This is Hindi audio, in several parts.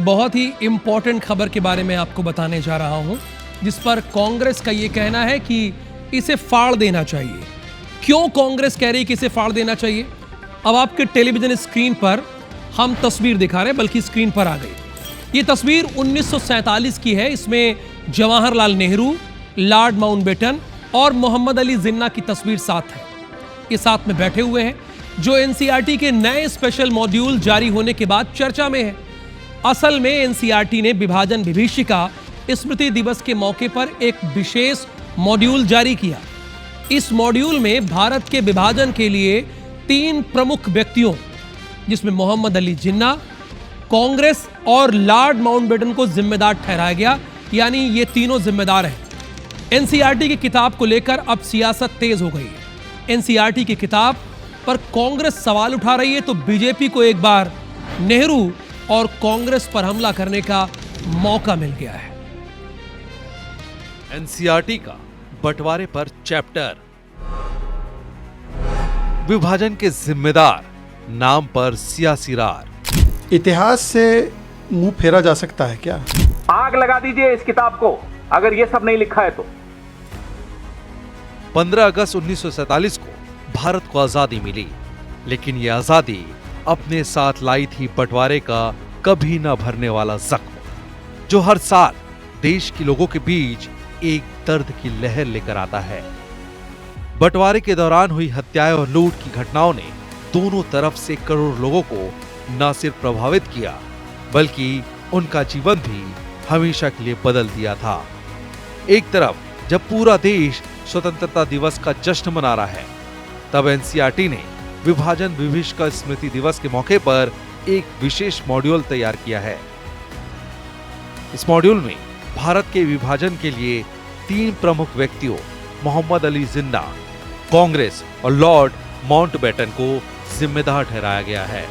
बहुत ही इंपॉर्टेंट खबर के बारे में आपको बताने जा रहा हूं, जिस पर कांग्रेस का यह कहना है कि इसे फाड़ देना चाहिए। क्यों कांग्रेस कह रही है कि इसे फाड़ देना चाहिए? अब आपके टेलीविजन स्क्रीन पर हम तस्वीर दिखा रहे हैं, बल्कि स्क्रीन पर आ गई। ये तस्वीर 1947 की है। इसमें जवाहरलाल नेहरू, लॉर्ड माउंटबेटन और मोहम्मद अली जिन्ना की तस्वीर साथ है। ये साथ में बैठे हुए हैं, जो एनसीईआरटी के नए स्पेशल मॉड्यूल जारी होने के बाद चर्चा में है। असल में एनसीईआरटी ने विभाजन विभीषिका स्मृति दिवस के मौके पर एक विशेष मॉड्यूल जारी किया। इस मॉड्यूल में भारत के विभाजन के लिए 3 प्रमुख व्यक्तियों, जिसमें मोहम्मद अली जिन्ना, कांग्रेस और लॉर्ड माउंटबेटन को जिम्मेदार ठहराया गया। यानी ये तीनों जिम्मेदार हैं। एनसीईआरटी की किताब को लेकर अब सियासत तेज हो गई है। एनसीईआरटी की किताब पर कांग्रेस सवाल उठा रही है, तो बीजेपी को एक बार नेहरू और कांग्रेस पर हमला करने का मौका मिल गया है। एनसीईआरटी का बंटवारे पर चैप्टर, विभाजन के जिम्मेदार नाम पर सियासी रार। इतिहास से मुंह फेरा जा सकता है क्या? आग लगा दीजिए इस किताब को, अगर ये सब नहीं लिखा है तो। 15 अगस्त 1947 को भारत को आजादी मिली, लेकिन ये आजादी अपने साथ लाई थी बंटवारे का कभी न भरने वाला जख्म, जो हर साल देश के लोगों के बीच एक दर्द की लहर लेकर आता है। बंटवारे के दौरान हुई हत्याएं और लूट की घटनाओं ने दोनों तरफ से करोड़ों लोगों को न सिर्फ प्रभावित किया, बल्कि उनका जीवन भी हमेशा के लिए बदल दिया था। एक तरफ जब पूरा देश स्वतंत्रता दिवस का जश्न मना रहा है, तब एनसीईआरटी ने विभाजन विभीषिका स्मृति दिवस के मौके पर एक विशेष मॉड्यूल तैयार किया है। इस मॉड्यूल में भारत के विभाजन के लिए 3 प्रमुख व्यक्तियों, मोहम्मद अली जिन्ना, कांग्रेस और लॉर्ड माउंटबेटन को जिम्मेदार ठहराया गया है,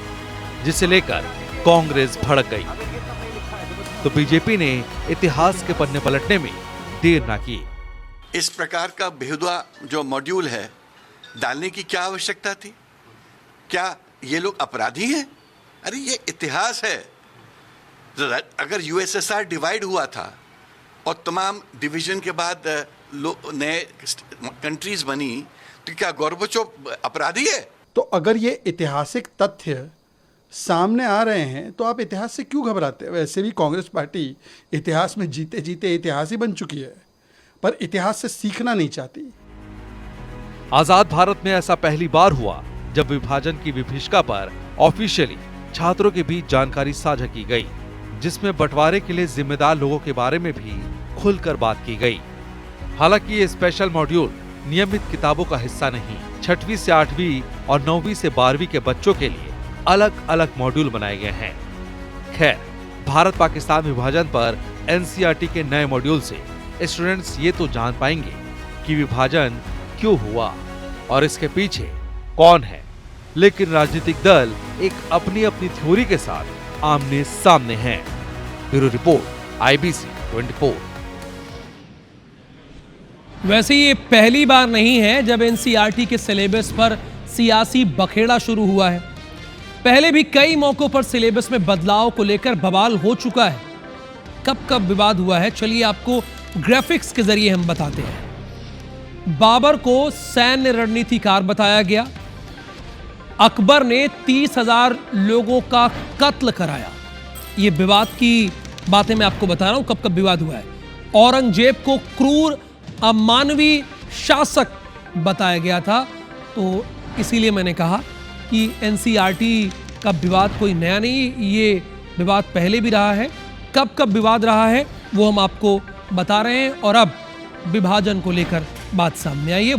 जिसे लेकर कांग्रेस भड़क गई। तो बीजेपी ने इतिहास के पन्ने पलटने में देर ना की। इस प्रकार का बेहुदा जो मॉड्यूल है डालने की क्या आवश्यकता थी? क्या ये लोग अपराधी हैं? अरे ये इतिहास है। अगर यूएसएसआर डिवाइड हुआ था और तमाम डिवीजन के बाद नए कंट्रीज बनी, तो क्या गोर्बाचोव अपराधी है? तो अगर ये ऐतिहासिक तथ्य सामने आ रहे हैं, तो आप इतिहास से क्यों घबराते हैं? वैसे भी कांग्रेस पार्टी इतिहास में जीते जीते इतिहास ही बन चुकी है, पर इतिहास से सीखना नहीं चाहती। आजाद भारत में ऐसा पहली बार हुआ जब विभाजन की विभीषिका पर ऑफिशियली छात्रों के बीच जानकारी साझा की गई, जिसमें बंटवारे के लिए जिम्मेदार लोगों के बारे में भी खुलकर बात की गई। हालांकि ये स्पेशल मॉड्यूल नियमित किताबों का हिस्सा नहीं, 6वीं से 8वीं और 9वीं से 12वीं के बच्चों के लिए अलग अलग मॉड्यूल बनाए गए हैं। खैर, भारत पाकिस्तान विभाजन पर एनसीईआरटी के नए मॉड्यूल से स्टूडेंट्स ये तो जान पाएंगे कि विभाजन क्यों हुआ और इसके पीछे कौन है, लेकिन राजनीतिक दल एक अपनी अपनी थ्योरी के साथ आमने सामने हैं। Bureau report, IBC 24। वैसे ये पहली बार नहीं है जब एनसीईआरटी के सिलेबस पर सियासी बखेड़ा शुरू हुआ है। पहले भी कई मौकों पर सिलेबस में बदलाव को लेकर बवाल हो चुका है। कब कब विवाद हुआ है, चलिए आपको ग्राफिक्स के जरिए हम बताते हैं। बाबर को सैन्य रणनीतिकार बताया गया। अकबर ने 30,000 लोगों का कत्ल कराया। ये विवाद की बातें मैं आपको बता रहा हूं, कब कब विवाद हुआ है। औरंगजेब को क्रूर अमानवीय शासक बताया गया था। तो इसीलिए मैंने कहा कि एनसीईआरटी का विवाद कोई नया नहीं, ये विवाद पहले भी रहा है। कब कब विवाद रहा है वो हम आपको बता रहे हैं, और अब विभाजन को लेकर बात सामने आई है।